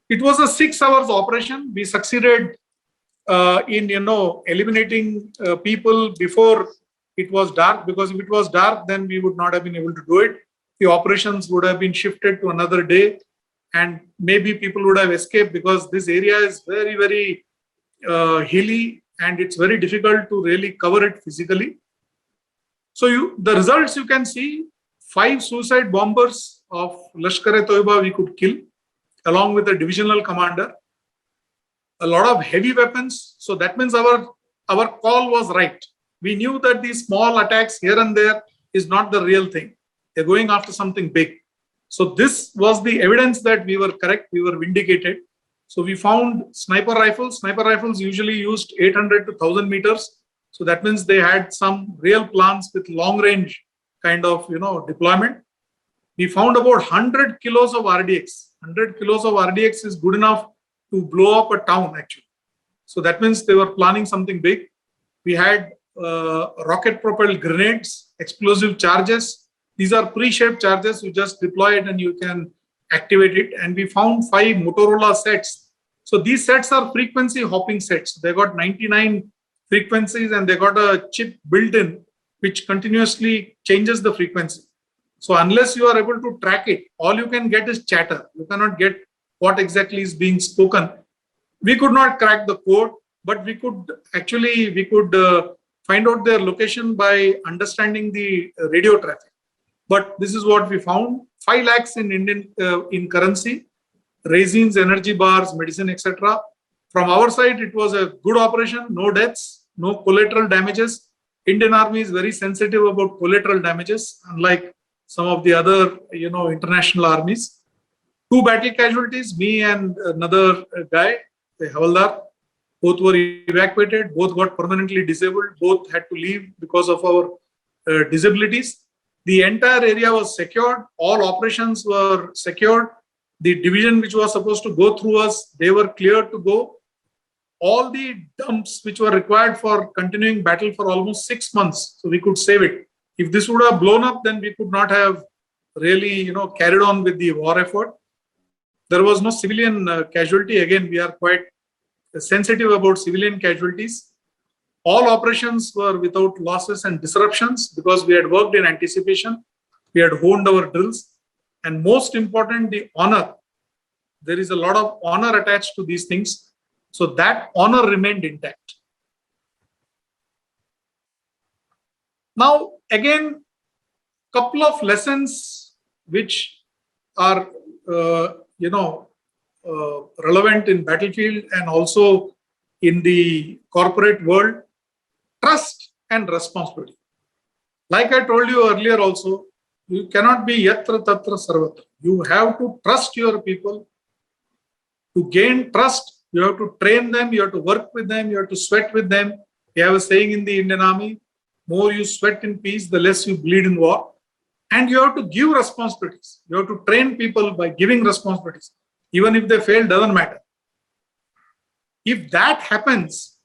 It was a 6 hours operation. We succeeded in eliminating people before it was dark, because if it was dark, then we would not have been able to do it. The operations would have been shifted to another day, and maybe people would have escaped, because this area is very, very hilly, and it's very difficult to really cover it physically. So the results you can see, 5 suicide bombers of Lashkar-e-Toiba we could kill, along with the divisional commander. A lot of heavy weapons. So that means our call was right. We knew that these small attacks here and there is not the real thing. They're going after something big. So this was the evidence that we were correct, we were vindicated. So we found sniper rifles. Sniper rifles usually used 800 to 1000 meters. So that means they had some real plans with long range kind of deployment. We found about 100 kilos of RDX. 100 kilos of RDX is good enough to blow up a town actually. So that means they were planning something big. We had rocket propelled grenades, explosive charges. These are pre-shaped charges. You just deploy it and you can activate it. And we found 5 Motorola sets. So these sets are frequency hopping sets. They got 99 frequencies, and they got a chip built in which continuously changes the frequency. So unless you are able to track it, all you can get is chatter. You cannot get what exactly is being spoken. We could not crack the code, but we could find out their location by understanding the radio traffic. But this is what we found: 5 lakhs in Indian in currency, resins, energy bars, medicine, etc. From our side, it was a good operation. No deaths, no collateral damages. Indian Army is very sensitive about collateral damages, unlike some of the other international armies. 2 battle casualties, me and another guy, the Havaldar. Both were evacuated, both got permanently disabled, both had to leave because of our disabilities. The entire area was secured, all operations were secured. The division which was supposed to go through us, they were cleared to go. All the dumps which were required for continuing battle for almost 6 months, so we could save it. If this would have blown up, then we could not have really carried on with the war effort. There was no civilian casualty. Again, we are quite sensitive about civilian casualties. All operations were without losses and disruptions because we had worked in anticipation. We had honed our drills. And most important, the honor. There is a lot of honor attached to these things. So that honor remained intact. Now, again, couple of lessons which are, relevant in battlefield and also in the corporate world: trust and responsibility. Like I told you earlier also, you cannot be yatra tatra sarvatra. You have to trust your people. To gain trust, you have to train them, you have to work with them, you have to sweat with them. We have a saying in the Indian Army: more you sweat in peace, the less you bleed in war. And you have to give responsibilities. You have to train people by giving responsibilities. Even if they fail, doesn't matter. If that happens,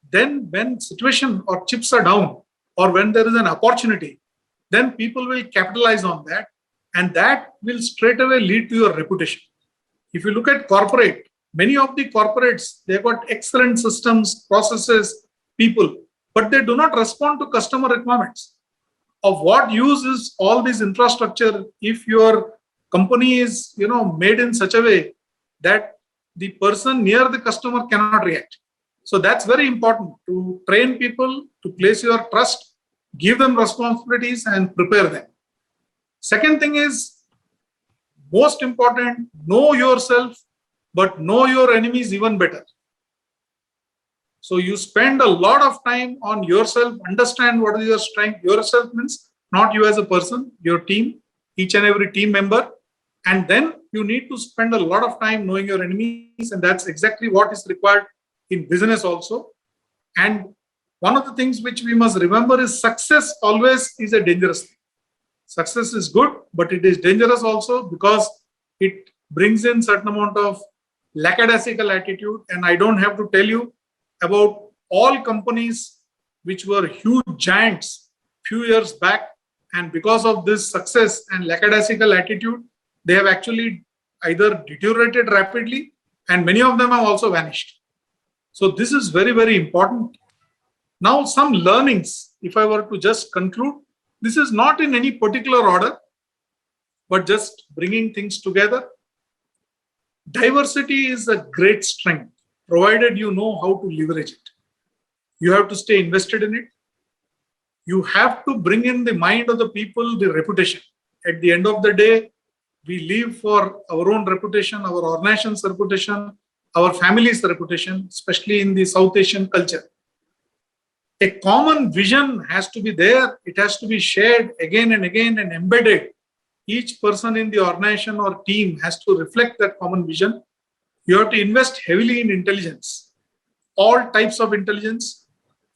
then when situation or chips are down, or when there is an opportunity, then people will capitalize on that, and that will straight away lead to your reputation. If you look at corporate, many of the corporates, they've got excellent systems, processes, people, but they do not respond to customer requirements. Of what use is all this infrastructure if your company is made in such a way that the person near the customer cannot react? So that's very important, to train people, to place your trust, give them responsibilities and prepare them. Second thing is, most important, know yourself, but know your enemies even better. So you spend a lot of time on yourself, understand what is your strength. Yourself means not you as a person, your team, each and every team member. And then you need to spend a lot of time knowing your enemies, and that's exactly what is required in business also. And one of the things which we must remember is success always is a dangerous thing. Success is good, but it is dangerous also because it brings in certain amount of lackadaisical attitude. And I don't have to tell you about all companies which were huge giants few years back, and because of this success and lackadaisical attitude, they have actually either deteriorated rapidly and many of them have also vanished. So this is very, very important. Now, some learnings, if I were to just conclude, this is not in any particular order, but just bringing things together. Diversity is a great strength, provided you know how to leverage it. You have to stay invested in it. You have to bring in the mind of the people, the reputation. At the end of the day, we live for our own reputation, our organization's reputation, our family's reputation, especially in the South Asian culture. A common vision has to be there. It has to be shared again and again and embedded. Each person in the organization or team has to reflect that common vision. You have to invest heavily in intelligence, all types of intelligence.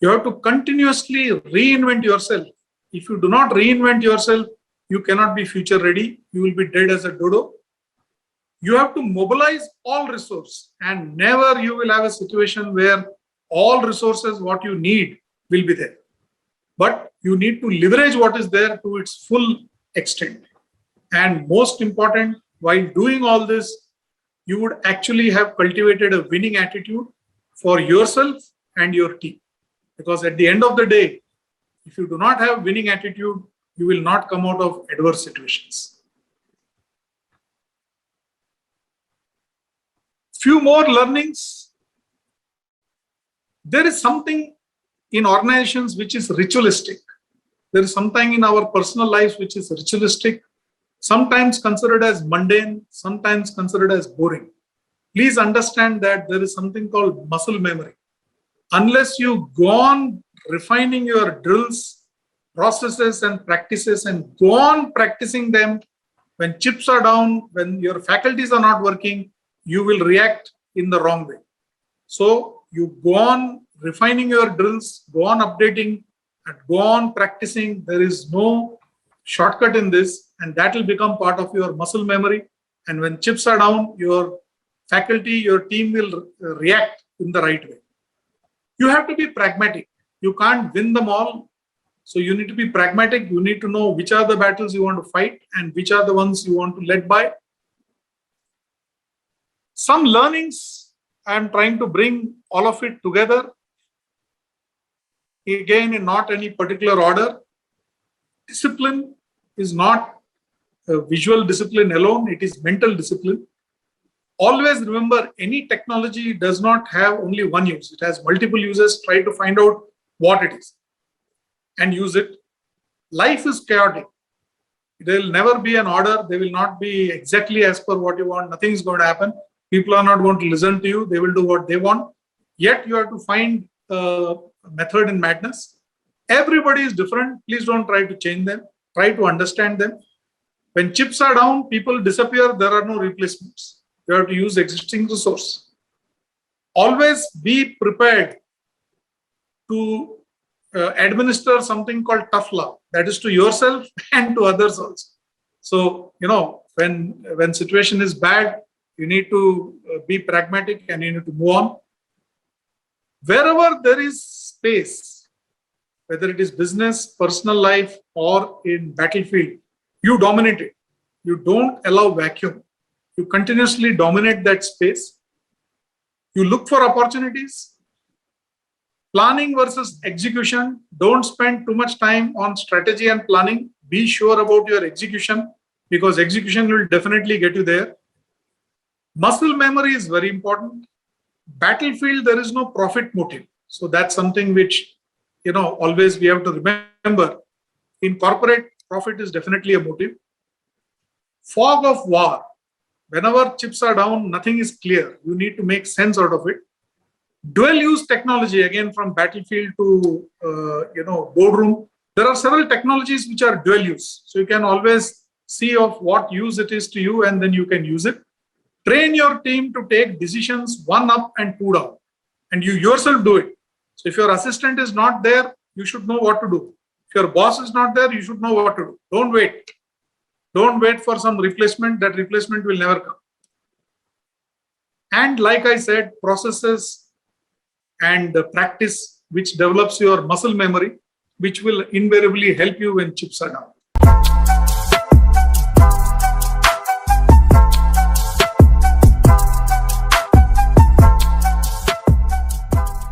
You have to continuously reinvent yourself. If you do not reinvent yourself, you cannot be future ready. You will be dead as a dodo. You have to mobilize all resources, and never you will have a situation where all resources, what you need, will be there. But you need to leverage what is there to its full extent. And most important, while doing all this, you would actually have cultivated a winning attitude for yourself and your team. Because at the end of the day, if you do not have winning attitude, you will not come out of adverse situations. Few more learnings. There is something in organizations which is ritualistic. There is something in our personal lives which is ritualistic, sometimes considered as mundane, sometimes considered as boring. Please understand that there is something called muscle memory. Unless you go on refining your drills, processes and practices and go on practicing them, when chips are down, when your faculties are not working, you will react in the wrong way. So you go on refining your drills, go on updating and go on practicing. There is no shortcut in this, and that will become part of your muscle memory. And when chips are down, your faculty, your team will react in the right way. You have to be pragmatic. You can't win them all. So you need to be pragmatic. You need to know which are the battles you want to fight and which are the ones you want to lead by. Some learnings, I am trying to bring all of it together. Again, in not any particular order. Discipline is not a visual discipline alone. It is mental discipline. Always remember, any technology does not have only one use. It has multiple uses. Try to find out what it is and use it. Life is chaotic. There will never be an order. They will not be exactly as per what you want. Nothing is going to happen. People are not going to listen to you. They will do what they want. Yet you have to find a method in madness. Everybody is different. Please don't try to change them. Try to understand them. When chips are down, people disappear. There are no replacements. You have to use existing resource. Always be prepared to administer something called tough love. That is to yourself and to others also. So, when situation is bad, you need to be pragmatic and you need to move on. Wherever there is space, whether it is business, personal life, or in battlefield, you dominate it. You don't allow vacuum. You continuously dominate that space. You look for opportunities. Planning versus execution. Don't spend too much time on strategy and planning. Be sure about your execution, because execution will definitely get you there. Muscle memory is very important. Battlefield, there is no profit motive. So that's something which, always we have to remember. In corporate, profit is definitely a motive. Fog of war. Whenever chips are down, nothing is clear. You need to make sense out of it. Dual use technology, again from battlefield to boardroom. There are several technologies which are dual use. So you can always see of what use it is to you, and then you can use it. Train your team to take decisions 1 up and 2 down, and you yourself do it. So if your assistant is not there, you should know what to do. If your boss is not there, you should know what to do. Don't wait. Don't wait for some replacement. That replacement will never come. And like I said, processes and practice which develops your muscle memory, which will invariably help you when chips are down.